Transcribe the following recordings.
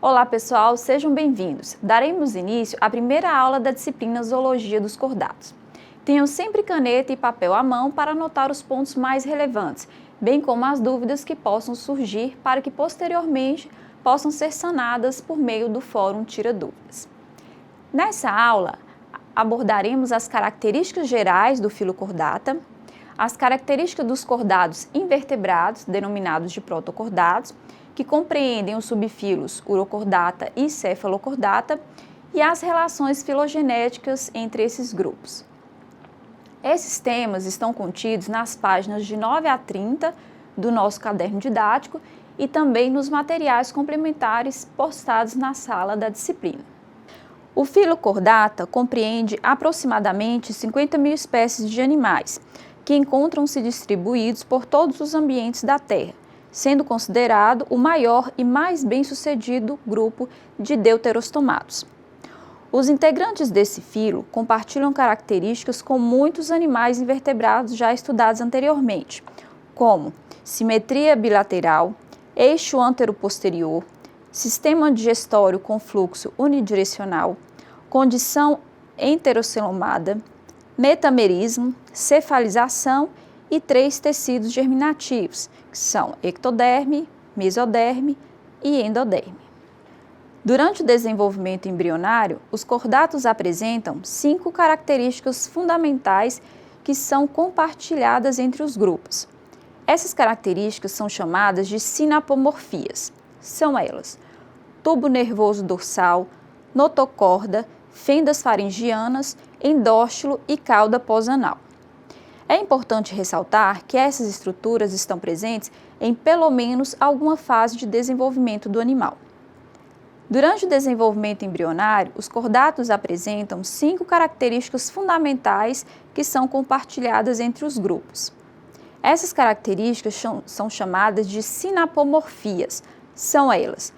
Olá pessoal, sejam bem-vindos. Daremos início à primeira aula da disciplina Zoologia dos Cordados. Tenham sempre caneta e papel à mão para anotar os pontos mais relevantes, bem como as dúvidas que possam surgir para que posteriormente possam ser sanadas por meio do Fórum Tira Dúvidas. Nessa aula, abordaremos as características gerais do filo cordata, as características dos cordados invertebrados, denominados de protocordados, que compreendem os subfilos Urocordata e Cefalocordata, e as relações filogenéticas entre esses grupos. Esses temas estão contidos nas páginas de 9 a 30 do nosso caderno didático e também nos materiais complementares postados na sala da disciplina. O filo cordata compreende aproximadamente 50 mil espécies de animais, que encontram-se distribuídos por todos os ambientes da Terra, sendo considerado o maior e mais bem-sucedido grupo de deuterostomados. Os integrantes desse filo compartilham características com muitos animais invertebrados já estudados anteriormente, como simetria bilateral, eixo antero-posterior, sistema digestório com fluxo unidirecional, condição enterocelomada, metamerismo, cefalização e 3 tecidos germinativos, que são ectoderme, mesoderme e endoderme. Durante o desenvolvimento embrionário, os cordatos apresentam 5 características fundamentais que são compartilhadas entre os grupos. Essas características são chamadas de sinapomorfias. São elas: tubo nervoso dorsal, notocorda, fendas faringianas, endóstilo e cauda pós-anal. É importante ressaltar que essas estruturas estão presentes em pelo menos alguma fase de desenvolvimento do animal. Durante o desenvolvimento embrionário, os cordatos apresentam 5 características fundamentais que são compartilhadas entre os grupos. Essas características são chamadas de sinapomorfias. São elas: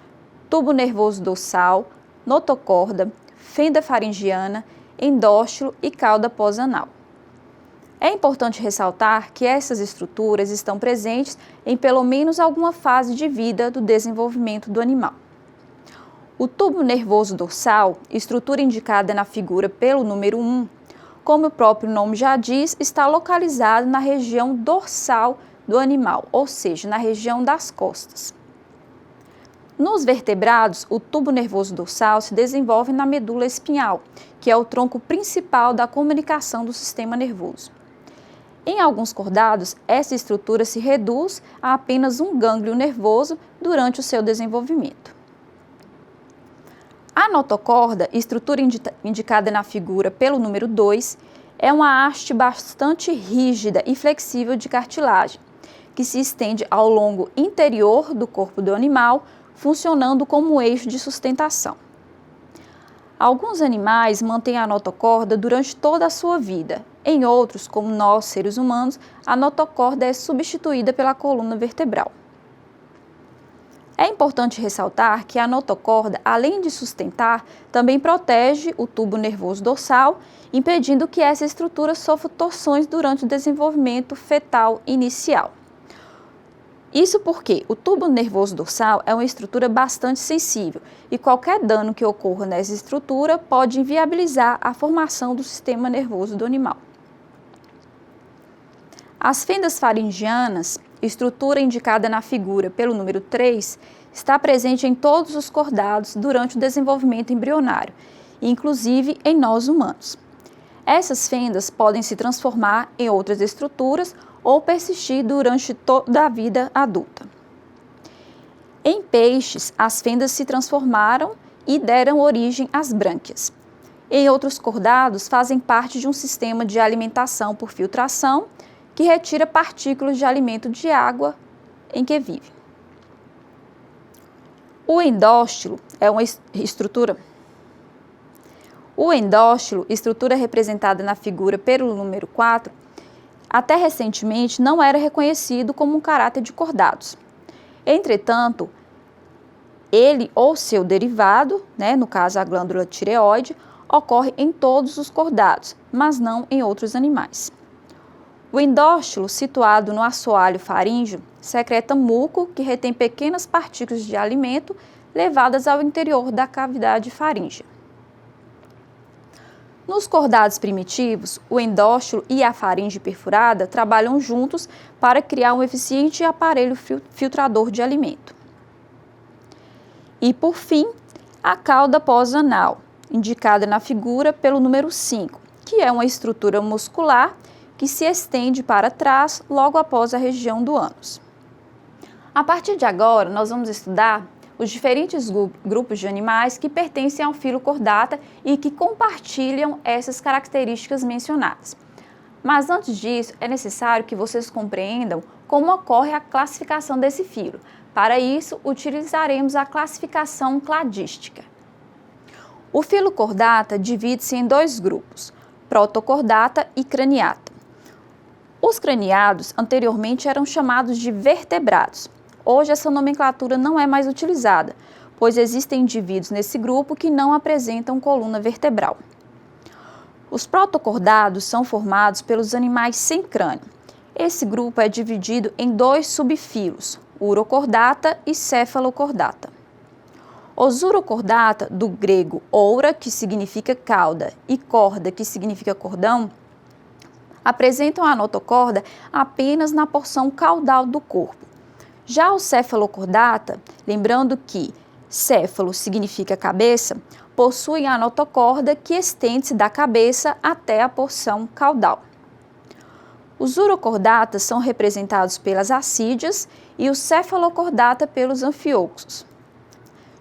tubo nervoso dorsal, notocorda, fenda faringiana, endóstilo e cauda pós-anal. É importante ressaltar que essas estruturas estão presentes em pelo menos alguma fase de vida do desenvolvimento do animal. O tubo nervoso dorsal, estrutura indicada na figura pelo número 1, como o próprio nome já diz, está localizado na região dorsal do animal, ou seja, na região das costas. Nos vertebrados, o tubo nervoso dorsal se desenvolve na medula espinhal, que é o tronco principal da comunicação do sistema nervoso. Em alguns cordados, essa estrutura se reduz a apenas um gânglio nervoso durante o seu desenvolvimento. A notocorda, estrutura indicada na figura pelo número 2, é uma haste bastante rígida e flexível de cartilagem, que se estende ao longo interior do corpo do animal, funcionando como eixo de sustentação. Alguns animais mantêm a notocorda durante toda a sua vida. Em outros, como nós, seres humanos, a notocorda é substituída pela coluna vertebral. É importante ressaltar que a notocorda, além de sustentar, também protege o tubo nervoso dorsal, impedindo que essa estrutura sofra torções durante o desenvolvimento fetal inicial. Isso porque o tubo nervoso dorsal é uma estrutura bastante sensível e qualquer dano que ocorra nessa estrutura pode inviabilizar a formação do sistema nervoso do animal. As fendas faringianas, estrutura indicada na figura pelo número 3, está presente em todos os cordados durante o desenvolvimento embrionário, inclusive em nós humanos. Essas fendas podem se transformar em outras estruturas ou persistir durante toda a vida adulta. Em peixes, as fendas se transformaram e deram origem às brânquias. Em outros cordados, fazem parte de um sistema de alimentação por filtração que retira partículas de alimento de água em que vive. O endóstilo é uma estrutura. O endóstilo, estrutura representada na figura pelo número 4, até recentemente não era reconhecido como um caráter de cordados. Entretanto, ele ou seu derivado, no caso a glândula tireoide, ocorre em todos os cordados, mas não em outros animais. O endóstilo, situado no assoalho faríngeo, secreta muco que retém pequenas partículas de alimento levadas ao interior da cavidade faríngea. Nos cordados primitivos, o endóstilo e a faringe perfurada trabalham juntos para criar um eficiente aparelho filtrador de alimento. E, por fim, a cauda pós-anal, indicada na figura pelo número 5, que é uma estrutura muscular que se estende para trás logo após a região do ânus. A partir de agora, nós vamos estudar os diferentes grupos de animais que pertencem ao filo Chordata e que compartilham essas características mencionadas. Mas antes disso, é necessário que vocês compreendam como ocorre a classificação desse filo. Para isso, utilizaremos a classificação cladística. O filo Chordata divide-se em dois grupos, Protochordata e Craniata. Os craniados anteriormente eram chamados de vertebrados. Hoje essa nomenclatura não é mais utilizada, pois existem indivíduos nesse grupo que não apresentam coluna vertebral. Os protochordados são formados pelos animais sem crânio. Esse grupo é dividido em dois subfilos, Urochordata e Cefalochordata. Os Urochordata, do grego oura, que significa cauda, e corda, que significa cordão, apresentam a notocorda apenas na porção caudal do corpo. Já o Cefalochordata, lembrando que céfalo significa cabeça, possuem a notocorda que estende-se da cabeça até a porção caudal. Os Urochordatas são representados pelas assídeas e o Cefalochordata pelos anfioxos.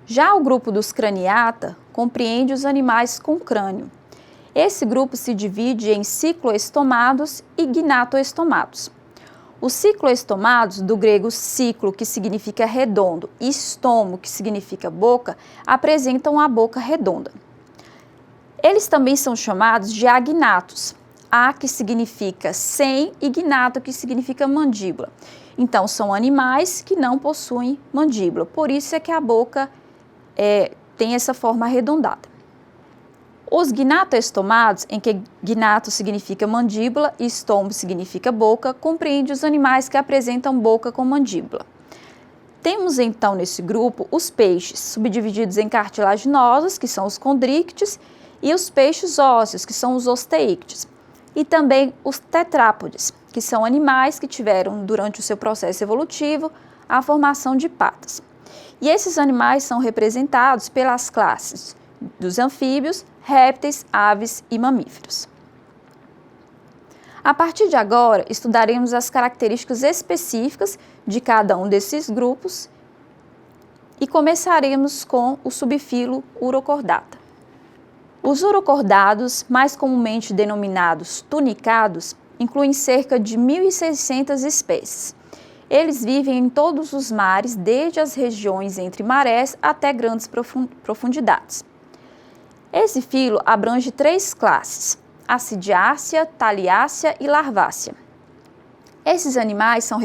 Já o grupo dos Craniata compreende os animais com crânio. Esse grupo se divide em cicloestomados e gnatoestomados. Os cicloestomados, do grego ciclo, que significa redondo, e estomo, que significa boca, apresentam a boca redonda. Eles também são chamados de agnatos, a que significa sem e gnato, que significa mandíbula. Então, são animais que não possuem mandíbula, por isso é que a boca tem essa forma arredondada. Os gnatoestomados, em que gnato significa mandíbula e estomo significa boca, compreende os animais que apresentam boca com mandíbula. Temos então nesse grupo os peixes, subdivididos em cartilaginosos, que são os condríctes, e os peixes ósseos, que são os osteíctes, e também os tetrápodes, que são animais que tiveram, durante o seu processo evolutivo, a formação de patas. E esses animais são representados pelas classes dos anfíbios, répteis, aves e mamíferos. A partir de agora, estudaremos as características específicas de cada um desses grupos e começaremos com o subfilo Urochordata. Os urochordados, mais comumente denominados tunicados, incluem cerca de 1.600 espécies. Eles vivem em todos os mares, desde as regiões entre marés até grandes profundidades. Esse filo abrange três classes, Acidiácea, Taliácea e Larvácea. Esses animais são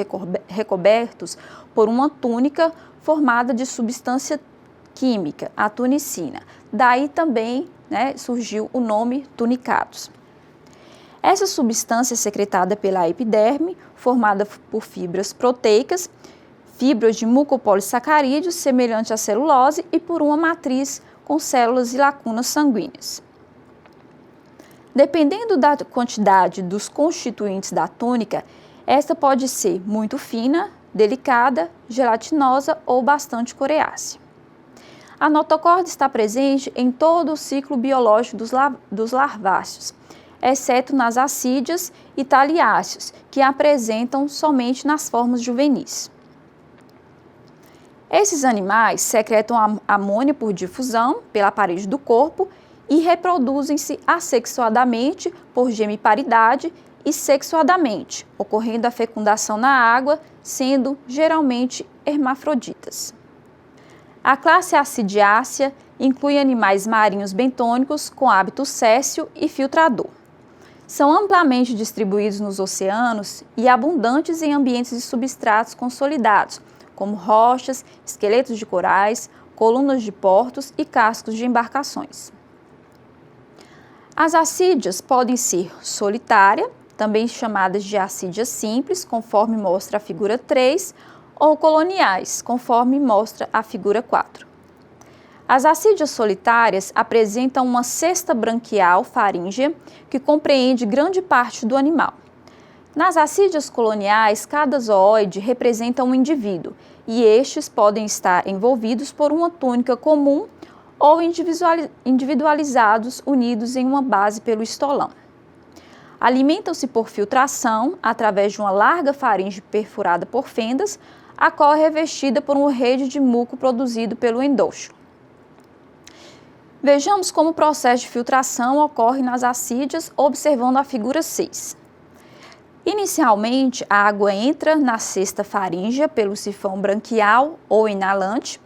recobertos por uma túnica formada de substância química, a tunicina. Daí também surgiu o nome tunicados. Essa substância é secretada pela epiderme, formada por fibras proteicas, fibras de mucopolissacarídeos semelhante à celulose e por uma matriz com células e lacunas sanguíneas. Dependendo da quantidade dos constituintes da túnica, esta pode ser muito fina, delicada, gelatinosa ou bastante coriácea. A notocorda está presente em todo o ciclo biológico dos larváceos, exceto nas assídeas e taliáceos, que a apresentam somente nas formas juvenis. Esses animais secretam amônio por difusão pela parede do corpo e reproduzem-se assexuadamente por gemiparidade e sexuadamente, ocorrendo a fecundação na água, sendo geralmente hermafroditas. A classe Acidiácea inclui animais marinhos bentônicos com hábito séssil e filtrador. São amplamente distribuídos nos oceanos e abundantes em ambientes de substratos consolidados, como rochas, esqueletos de corais, colunas de portos e cascos de embarcações. As assídeas podem ser solitária, também chamadas de assídeas simples, conforme mostra a figura 3, ou coloniais, conforme mostra a figura 4. As assídias solitárias apresentam uma cesta branquial faríngea que compreende grande parte do animal. Nas assídias coloniais, cada zooide representa um indivíduo e estes podem estar envolvidos por uma túnica comum ou individualizados unidos em uma base pelo estolão. Alimentam-se por filtração através de uma larga faringe perfurada por fendas, a qual é revestida por uma rede de muco produzido pelo endóxilo. Vejamos como o processo de filtração ocorre nas assídias, observando a figura 6. Inicialmente, a água entra na cesta faríngea pelo sifão branquial ou inalante,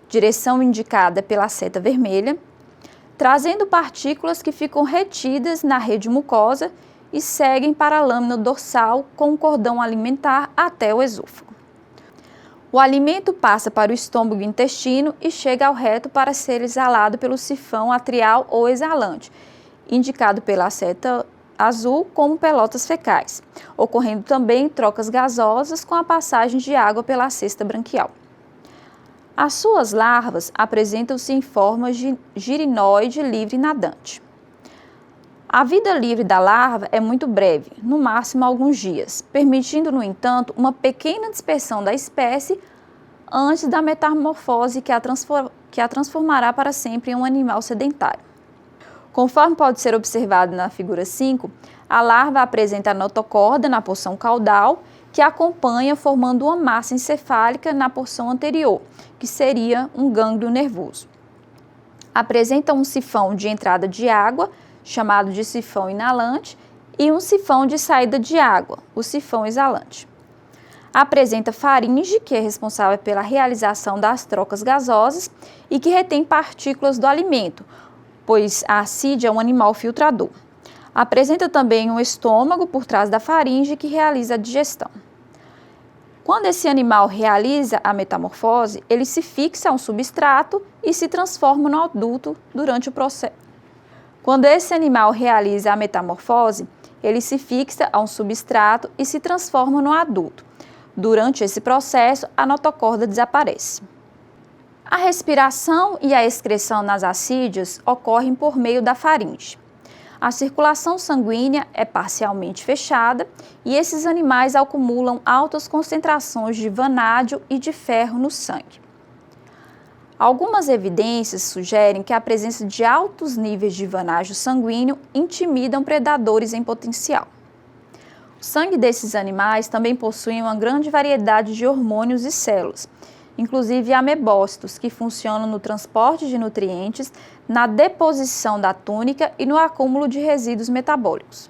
direção indicada pela seta vermelha, trazendo partículas que ficam retidas na rede mucosa e seguem para a lâmina dorsal com o cordão alimentar até o esôfago. O alimento passa para o estômago e intestino e chega ao reto para ser exalado pelo sifão atrial ou exalante, indicado pela seta azul como pelotas fecais, ocorrendo também trocas gasosas com a passagem de água pela cesta branquial. As suas larvas apresentam-se em forma girinoide livre nadante. A vida livre da larva é muito breve, no máximo alguns dias, permitindo, no entanto, uma pequena dispersão da espécie antes da metamorfose que a transformará para sempre em um animal sedentário. Conforme pode ser observado na figura 5, a larva apresenta a notocorda na porção caudal, que acompanha formando uma massa encefálica na porção anterior, que seria um gânglio nervoso. Apresenta um sifão de entrada de água, chamado de sifão inalante, e um sifão de saída de água, o sifão exalante. Apresenta faringe, que é responsável pela realização das trocas gasosas e que retém partículas do alimento, pois a assídia é um animal filtrador. Apresenta também um estômago por trás da faringe que realiza a digestão. Quando esse animal realiza a metamorfose, ele se fixa a um substrato e se transforma no adulto durante o processo. Quando esse animal realiza a metamorfose, ele se fixa a um substrato e se transforma no adulto. Durante esse processo, a notocorda desaparece. A respiração e a excreção nas assídias ocorrem por meio da faringe. A circulação sanguínea é parcialmente fechada e esses animais acumulam altas concentrações de vanádio e de ferro no sangue. Algumas evidências sugerem que a presença de altos níveis de vanádio sanguíneo intimidam predadores em potencial. O sangue desses animais também possui uma grande variedade de hormônios e células, inclusive amebócitos, que funcionam no transporte de nutrientes, na deposição da túnica e no acúmulo de resíduos metabólicos.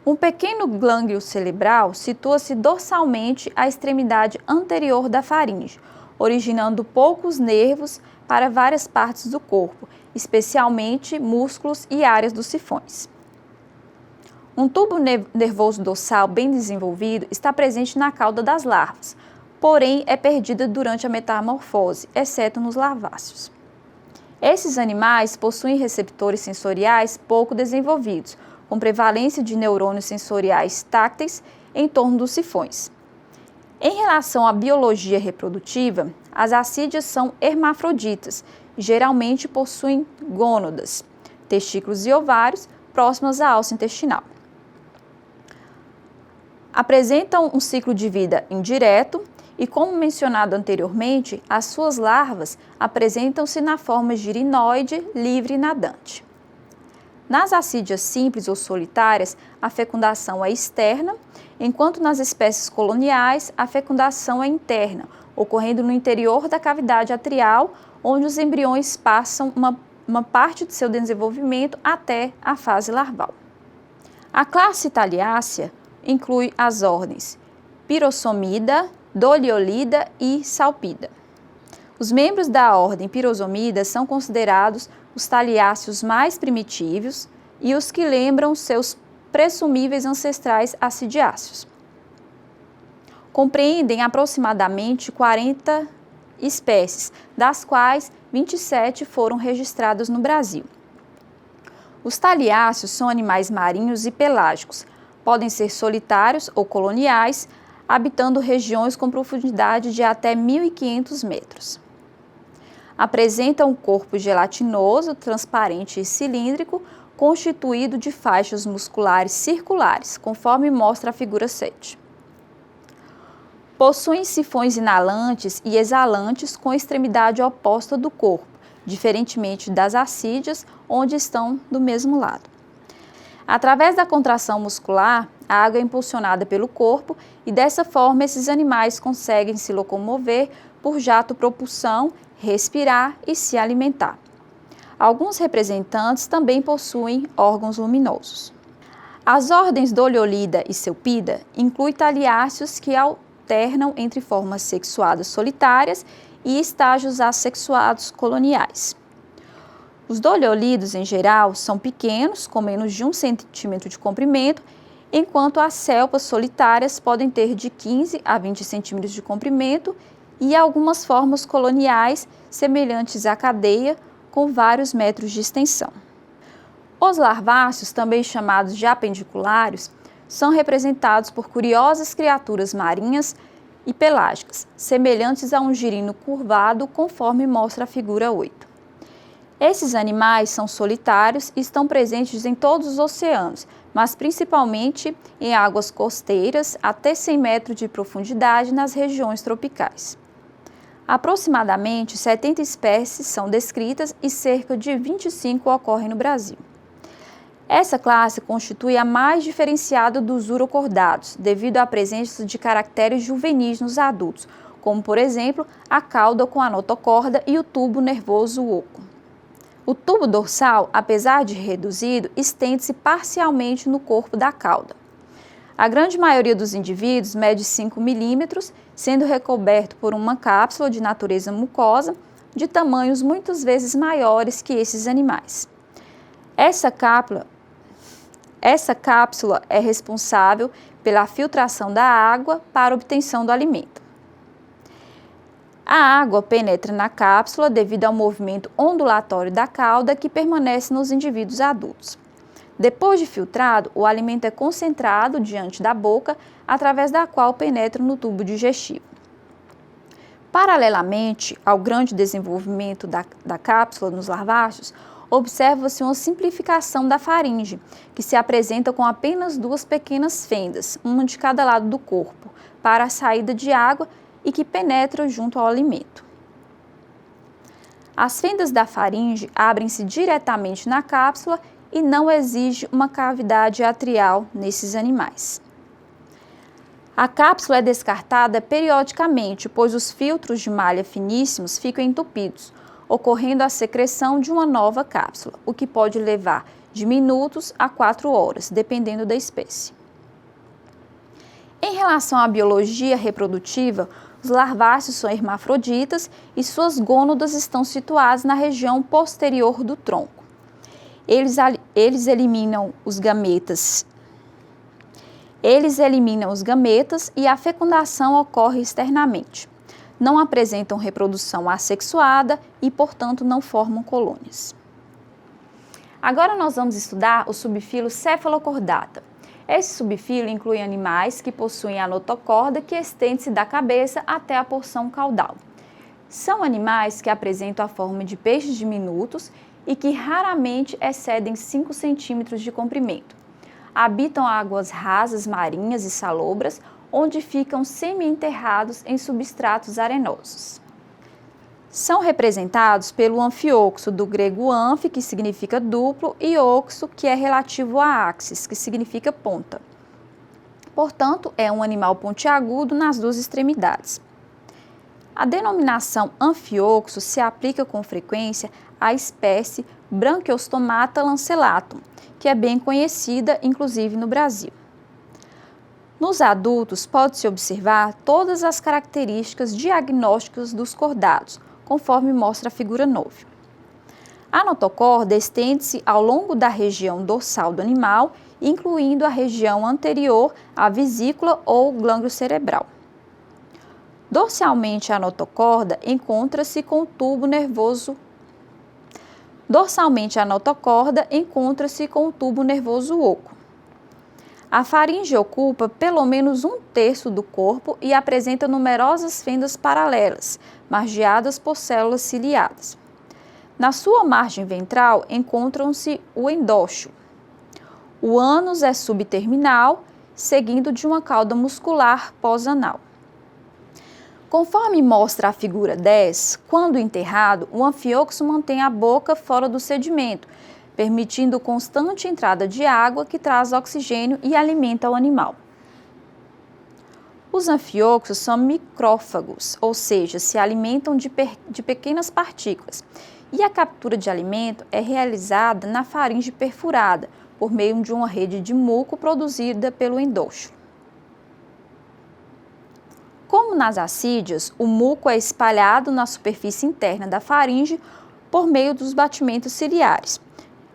Um pequeno glânglio cerebral situa-se dorsalmente à extremidade anterior da faringe, originando poucos nervos para várias partes do corpo, especialmente músculos e áreas dos sifões. Um tubo nervoso dorsal bem desenvolvido está presente na cauda das larvas, porém é perdida durante a metamorfose, exceto nos larváceos. Esses animais possuem receptores sensoriais pouco desenvolvidos, com prevalência de neurônios sensoriais tácteis em torno dos sifões. Em relação à biologia reprodutiva, as assídias são hermafroditas e geralmente possuem gônadas, testículos e ovários próximos à alça intestinal. Apresentam um ciclo de vida indireto e, como mencionado anteriormente, as suas larvas apresentam-se na forma girinoide livre e nadante. Nas assídias simples ou solitárias, a fecundação é externa, enquanto nas espécies coloniais, a fecundação é interna, ocorrendo no interior da cavidade atrial, onde os embriões passam uma parte de seu desenvolvimento até a fase larval. A classe Thaliacea inclui as ordens Pirosomida, Doliolida e Salpida. Os membros da ordem Pirosomida são considerados os thaliáceos mais primitivos e os que lembram seus presumíveis ancestrais acidiáceos. Compreendem aproximadamente 40 espécies, das quais 27 foram registradas no Brasil. Os thaliáceos são animais marinhos e pelágicos, podem ser solitários ou coloniais, habitando regiões com profundidade de até 1.500 metros. Apresenta um corpo gelatinoso, transparente e cilíndrico, constituído de faixas musculares circulares, conforme mostra a figura 7. Possuem sifões inalantes e exalantes com a extremidade oposta do corpo, diferentemente das assídeas, onde estão do mesmo lado. Através da contração muscular, a água é impulsionada pelo corpo e dessa forma esses animais conseguem se locomover por jato-propulsão, respirar e se alimentar. Alguns representantes também possuem órgãos luminosos. As ordens Doliolida e Selpida incluem taliáceos que alternam entre formas sexuadas solitárias e estágios assexuados coloniais. Os doliolidos, em geral, são pequenos, com menos de 1 centímetro de comprimento, enquanto as selpas solitárias podem ter de 15 a 20 centímetros de comprimento e algumas formas coloniais semelhantes à cadeia, com vários metros de extensão. Os larváceos, também chamados de apendiculares, são representados por curiosas criaturas marinhas e pelágicas, semelhantes a um girino curvado, conforme mostra a figura 8. Esses animais são solitários e estão presentes em todos os oceanos, mas principalmente em águas costeiras até 100 metros de profundidade nas regiões tropicais. Aproximadamente 70 espécies são descritas e cerca de 25 ocorrem no Brasil. Essa classe constitui a mais diferenciada dos urocordados, devido à presença de caracteres juvenis nos adultos, como, por exemplo, a cauda com a notocorda e o tubo nervoso oco. O tubo dorsal, apesar de reduzido, estende-se parcialmente no corpo da cauda. A grande maioria dos indivíduos mede 5 milímetros, sendo recoberto por uma cápsula de natureza mucosa, de tamanhos muitas vezes maiores que esses animais. Essa cápsula é responsável pela filtração da água para a obtenção do alimento. A água penetra na cápsula devido ao movimento ondulatório da cauda que permanece nos indivíduos adultos. Depois de filtrado, o alimento é concentrado diante da boca, através da qual penetra no tubo digestivo. Paralelamente ao grande desenvolvimento da cápsula nos larváceos, observa-se uma simplificação da faringe, que se apresenta com apenas 2 pequenas fendas, uma de cada lado do corpo, para a saída de água e que penetra junto ao alimento. As fendas da faringe abrem-se diretamente na cápsula e não exige uma cavidade atrial nesses animais. A cápsula é descartada periodicamente, pois os filtros de malha finíssimos ficam entupidos, ocorrendo a secreção de uma nova cápsula, o que pode levar de minutos a 4 horas, dependendo da espécie. Em relação à biologia reprodutiva, os larváceos são hermafroditas e suas gônadas estão situadas na região posterior do tronco. Eles eliminam os gametas e a fecundação ocorre externamente. Não apresentam reprodução assexuada e, portanto, não formam colônias. Agora nós vamos estudar o subfilo Cephalocordata. Esse subfilo inclui animais que possuem a notocorda que estende-se da cabeça até a porção caudal. São animais que apresentam a forma de peixes diminutos e que raramente excedem 5 centímetros de comprimento. Habitam águas rasas marinhas e salobras, onde ficam semi-enterrados em substratos arenosos. São representados pelo anfioxo, do grego anfi, que significa duplo, e oxo, que é relativo a axis, que significa ponta. Portanto, é um animal pontiagudo nas 2 extremidades. A denominação anfioxo se aplica com frequência à espécie Branchiostomata lancellatum, que é bem conhecida, inclusive no Brasil. Nos adultos, pode-se observar todas as características diagnósticas dos cordados, conforme mostra a figura 9. A notocorda estende-se ao longo da região dorsal do animal, incluindo a região anterior à vesícula ou glândula cerebral. Dorsalmente, a notocorda encontra-se com o tubo nervoso oco. A faringe ocupa pelo menos 1/3 do corpo e apresenta numerosas fendas paralelas, margeadas por células ciliadas. Na sua margem ventral encontram-se o endócio. O ânus é subterminal, seguindo de uma cauda muscular pós-anal. Conforme mostra a figura 10, quando enterrado, o anfíoxo mantém a boca fora do sedimento, permitindo constante entrada de água que traz oxigênio e alimenta o animal. Os anfíoxos são micrófagos, ou seja, se alimentam de pequenas partículas, e a captura de alimento é realizada na faringe perfurada, por meio de uma rede de muco produzida pelo endócio. Como nas assídeas, o muco é espalhado na superfície interna da faringe por meio dos batimentos ciliares,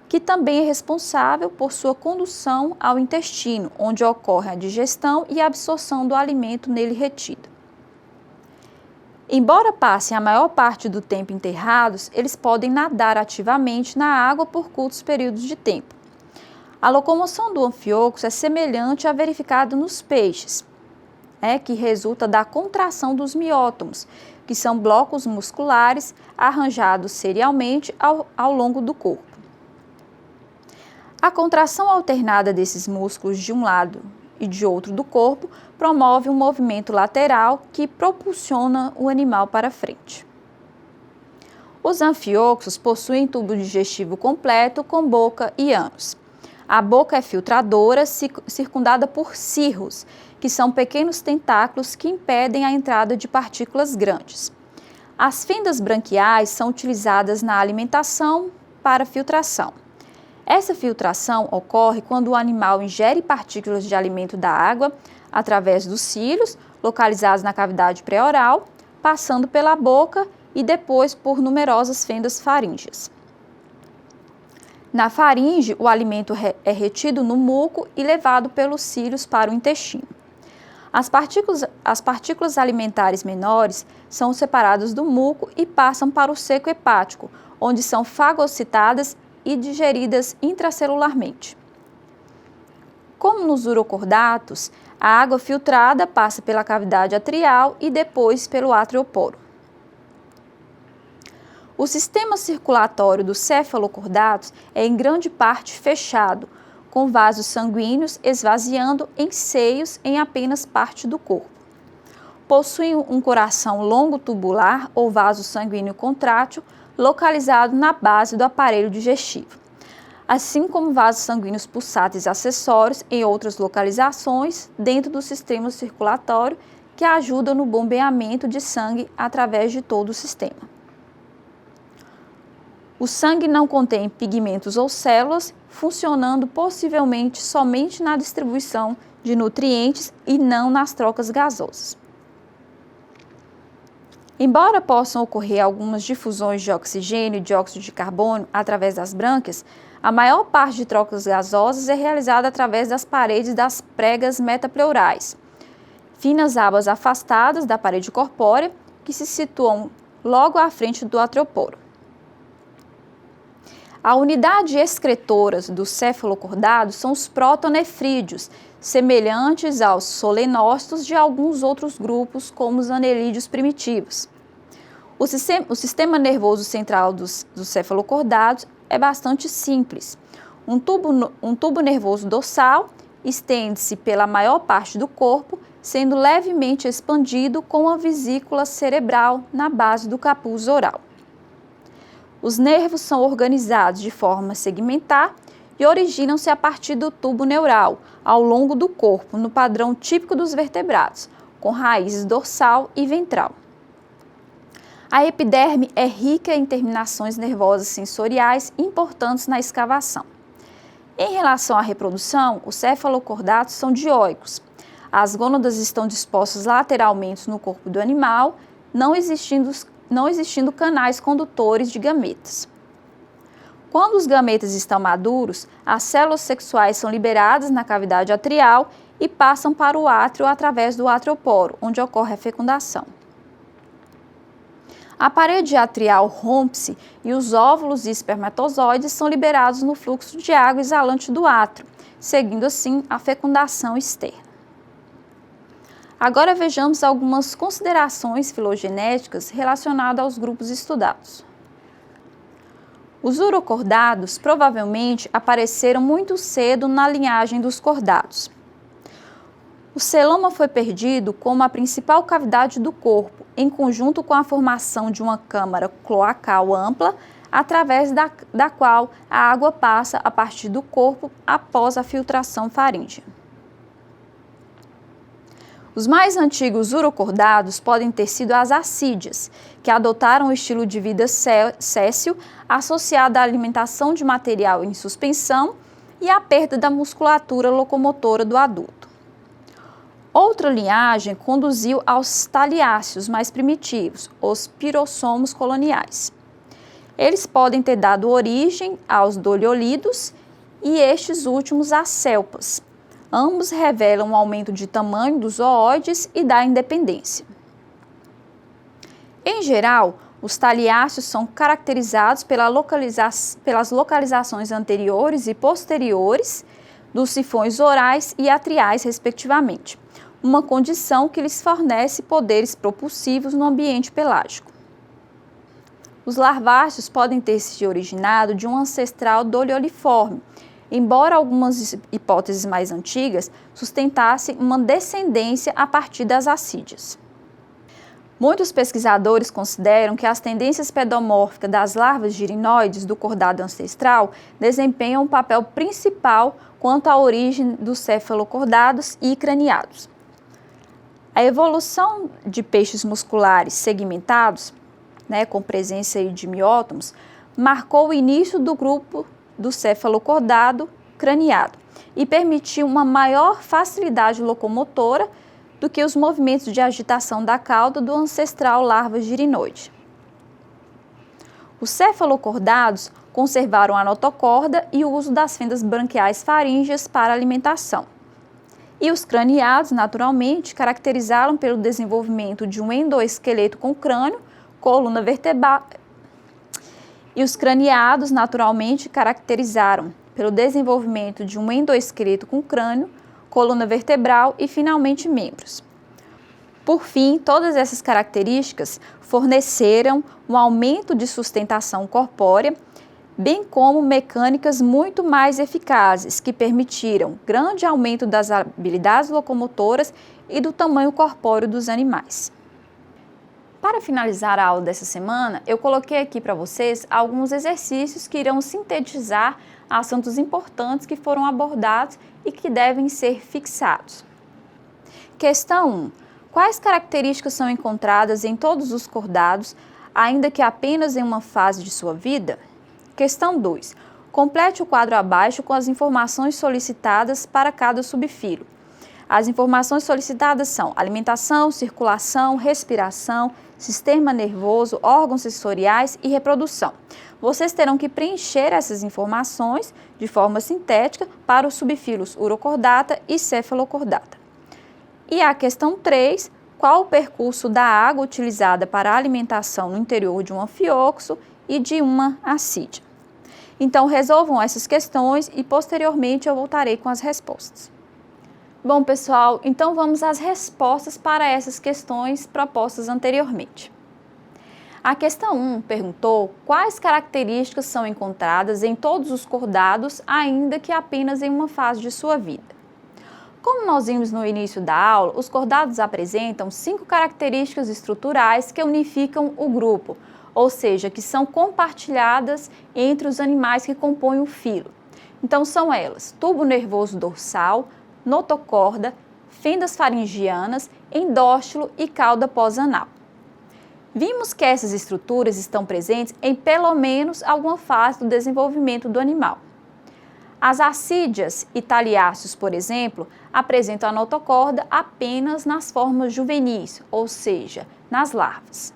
que também é responsável por sua condução ao intestino, onde ocorre a digestão e a absorção do alimento nele retido. Embora passem a maior parte do tempo enterrados, eles podem nadar ativamente na água por curtos períodos de tempo. A locomoção do anfíoxo é semelhante à verificada nos peixes, que resulta da contração dos miótomos, que são blocos musculares arranjados serialmente ao longo do corpo. A contração alternada desses músculos de um lado e de outro do corpo promove um movimento lateral que propulsiona o animal para frente. Os anfíoxos possuem tubo digestivo completo com boca e ânus. A boca é filtradora, circundada por cirros, que são pequenos tentáculos que impedem a entrada de partículas grandes. As fendas branquiais são utilizadas na alimentação para filtração. Essa filtração ocorre quando o animal ingere partículas de alimento da água através dos cílios, localizados na cavidade pré-oral, passando pela boca e depois por numerosas fendas faríngeas. Na faringe, o alimento é retido no muco e levado pelos cílios para o intestino. As partículas alimentares menores são separadas do muco e passam para o seco hepático, onde são fagocitadas e digeridas intracelularmente. Como nos urocordatos, a água filtrada passa pela cavidade atrial e depois pelo átrio-poro. O sistema circulatório dos cefalocordatos é em grande parte fechado, com vasos sanguíneos esvaziando em seios em apenas parte do corpo. Possui um coração longo tubular ou vaso sanguíneo contrátil localizado na base do aparelho digestivo, assim como vasos sanguíneos pulsáteis acessórios em outras localizações dentro do sistema circulatório que ajudam no bombeamento de sangue através de todo o sistema. O sangue não contém pigmentos ou células, funcionando possivelmente somente na distribuição de nutrientes e não nas trocas gasosas. Embora possam ocorrer algumas difusões de oxigênio e dióxido de carbono através das brânquias, a maior parte de trocas gasosas é realizada através das paredes das pregas metapleurais, finas abas afastadas da parede corpórea que se situam logo à frente do átrio-poro. A unidade excretora dos cefalocordados são os protonefrídeos, semelhantes aos solenócitos de alguns outros grupos, como os anelídeos primitivos. O sistema nervoso central dos cefalocordados é bastante simples. Um tubo nervoso dorsal estende-se pela maior parte do corpo, sendo levemente expandido com a vesícula cerebral na base do capuz oral. Os nervos são organizados de forma segmentar e originam-se a partir do tubo neural, ao longo do corpo, no padrão típico dos vertebrados, com raízes dorsal e ventral. A epiderme é rica em terminações nervosas sensoriais importantes na escavação. Em relação à reprodução, os cefalocordatos são dioicos. As gônadas estão dispostas lateralmente no corpo do animal, não existindo canais condutores de gametas. Quando os gametas estão maduros, as células sexuais são liberadas na cavidade atrial e passam para o átrio através do átrio-poro, onde ocorre a fecundação. A parede atrial rompe-se e os óvulos e espermatozoides são liberados no fluxo de água exalante do átrio, seguindo assim a fecundação externa. Agora vejamos algumas considerações filogenéticas relacionadas aos grupos estudados. Os urocordados provavelmente apareceram muito cedo na linhagem dos cordados. O celoma foi perdido como a principal cavidade do corpo, em conjunto com a formação de uma câmara cloacal ampla, através da qual a água passa a partir do corpo após a filtração faríngea. Os mais antigos urocordados podem ter sido as assídeas, que adotaram o estilo de vida séssil associado à alimentação de material em suspensão e à perda da musculatura locomotora do adulto. Outra linhagem conduziu aos taliáceos mais primitivos, os pirossomos coloniais. Eles podem ter dado origem aos doliolídeos e estes últimos às celpas. Ambos revelam um aumento de tamanho dos zooides e da independência. Em geral, os taliáceos são caracterizados pelas localizações anteriores e posteriores dos sifões orais e atriais, respectivamente, uma condição que lhes fornece poderes propulsivos no ambiente pelágico. Os larváceos podem ter se originado de um ancestral dolioliforme, embora algumas hipóteses mais antigas sustentassem uma descendência a partir das assídeas. Muitos pesquisadores consideram que as tendências pedomórficas das larvas girinoides do cordado ancestral desempenham um papel principal quanto à origem dos cefalocordados e craniados. A evolução de peixes musculares segmentados, com presença de miótomos, marcou o início do grupo do cefalocordado craniado e permitiu uma maior facilidade locomotora do que os movimentos de agitação da cauda do ancestral larva girinoide. Os cefalocordados conservaram a notocorda e o uso das fendas branquiais faríngeas para alimentação. E os craniados, naturalmente, caracterizaram pelo desenvolvimento de um endoesqueleto com crânio, coluna vertebral. E os craniados, naturalmente, caracterizaram pelo desenvolvimento de um endoesqueleto com crânio, coluna vertebral e, finalmente, membros. Por fim, todas essas características forneceram um aumento de sustentação corpórea, bem como mecânicas muito mais eficazes, que permitiram grande aumento das habilidades locomotoras e do tamanho corpóreo dos animais. Para finalizar a aula dessa semana, eu coloquei aqui para vocês alguns exercícios que irão sintetizar assuntos importantes que foram abordados e que devem ser fixados. Questão 1. Quais características são encontradas em todos os cordados, ainda que apenas em uma fase de sua vida? Questão 2. Complete o quadro abaixo com as informações solicitadas para cada subfilo. As informações solicitadas são alimentação, circulação, respiração, sistema nervoso, órgãos sensoriais e reprodução. Vocês terão que preencher essas informações de forma sintética para os subfilos urocordata e cefalocordata. E a questão 3, qual o percurso da água utilizada para a alimentação no interior de um anfíoxo e de uma assídia? Então, resolvam essas questões e posteriormente eu voltarei com as respostas. Bom, pessoal, então vamos às respostas para essas questões propostas anteriormente. A questão 1 perguntou quais características são encontradas em todos os cordados, ainda que apenas em uma fase de sua vida. Como nós vimos no início da aula, os cordados apresentam 5 características estruturais que unificam o grupo, ou seja, que são compartilhadas entre os animais que compõem o filo. Então são elas: tubo nervoso dorsal, notocorda, fendas faringianas, endóstilo e cauda pós-anal. Vimos que essas estruturas estão presentes em pelo menos alguma fase do desenvolvimento do animal. As assídeas e taliáceos, por exemplo, apresentam a notocorda apenas nas formas juvenis, ou seja, nas larvas.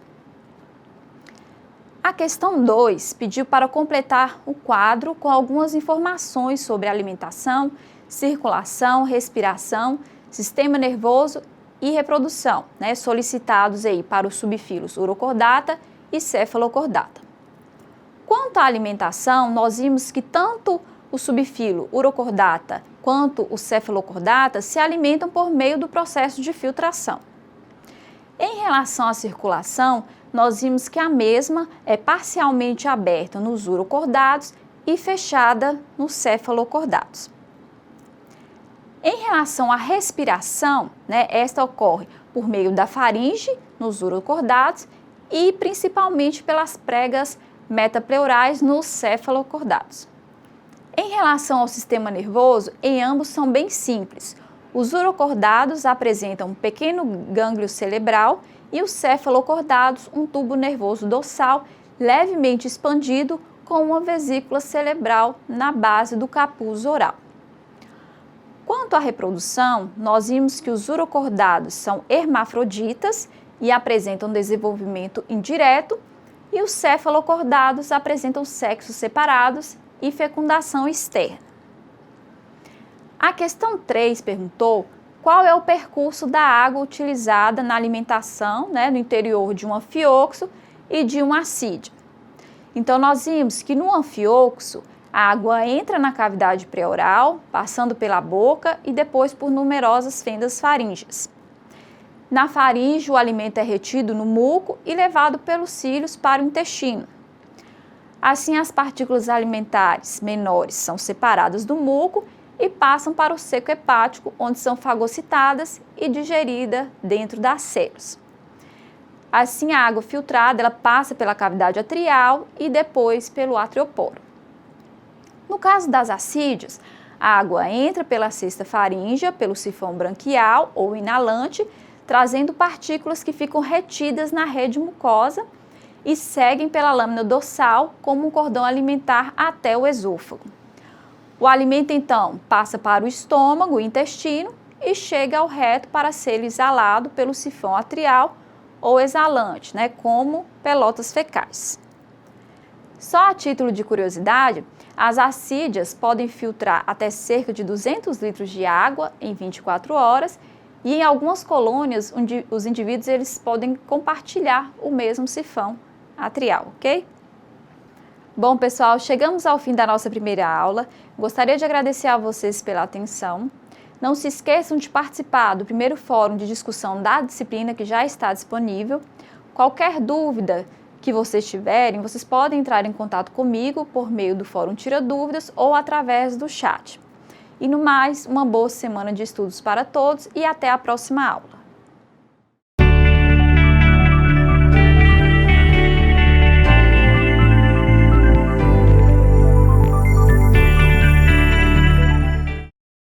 A questão 2 pediu para completar o quadro com algumas informações sobre alimentação, circulação, respiração, sistema nervoso e reprodução, solicitados aí para os subfilos urocordata e cefalocordata. Quanto à alimentação, nós vimos que tanto o subfilo urocordata quanto o cefalocordata se alimentam por meio do processo de filtração. Em relação à circulação, nós vimos que a mesma é parcialmente aberta nos urocordados e fechada nos cefalocordados. Em relação à respiração, esta ocorre por meio da faringe nos urocordados e principalmente pelas pregas metapleurais nos cefalocordados. Em relação ao sistema nervoso, em ambos são bem simples. Os urocordados apresentam um pequeno gânglio cerebral e os cefalocordados um tubo nervoso dorsal levemente expandido com uma vesícula cerebral na base do capuz oral. Quanto à reprodução, nós vimos que os urocordados são hermafroditas e apresentam desenvolvimento indireto, e os cefalocordados apresentam sexos separados e fecundação externa. A questão 3 perguntou qual é o percurso da água utilizada na alimentação no interior de um anfioxo e de uma assídia. Então, nós vimos que no anfioxo, a água entra na cavidade pré-oral, passando pela boca e depois por numerosas fendas faríngeas. Na faringe, o alimento é retido no muco e levado pelos cílios para o intestino. Assim, as partículas alimentares menores são separadas do muco e passam para o seco hepático, onde são fagocitadas e digeridas dentro das células. Assim, a água filtrada ela passa pela cavidade atrial e depois pelo atrioporo. No caso das assídias, a água entra pela cesta faríngea, pelo sifão branquial ou inalante, trazendo partículas que ficam retidas na rede mucosa e seguem pela lâmina dorsal como um cordão alimentar até o esôfago. O alimento, então, passa para o estômago, o intestino, e chega ao reto para ser exalado pelo sifão atrial ou exalante, como pelotas fecais. Só a título de curiosidade, as assídias podem filtrar até cerca de 200 litros de água em 24 horas e em algumas colônias os indivíduos eles podem compartilhar o mesmo sifão atrial, ok? Bom, pessoal, chegamos ao fim da nossa primeira aula. Gostaria de agradecer a vocês pela atenção. Não se esqueçam de participar do primeiro fórum de discussão da disciplina que já está disponível. Qualquer dúvida que vocês tiverem, vocês podem entrar em contato comigo por meio do Fórum Tira Dúvidas ou através do chat. E no mais, uma boa semana de estudos para todos e até a próxima aula.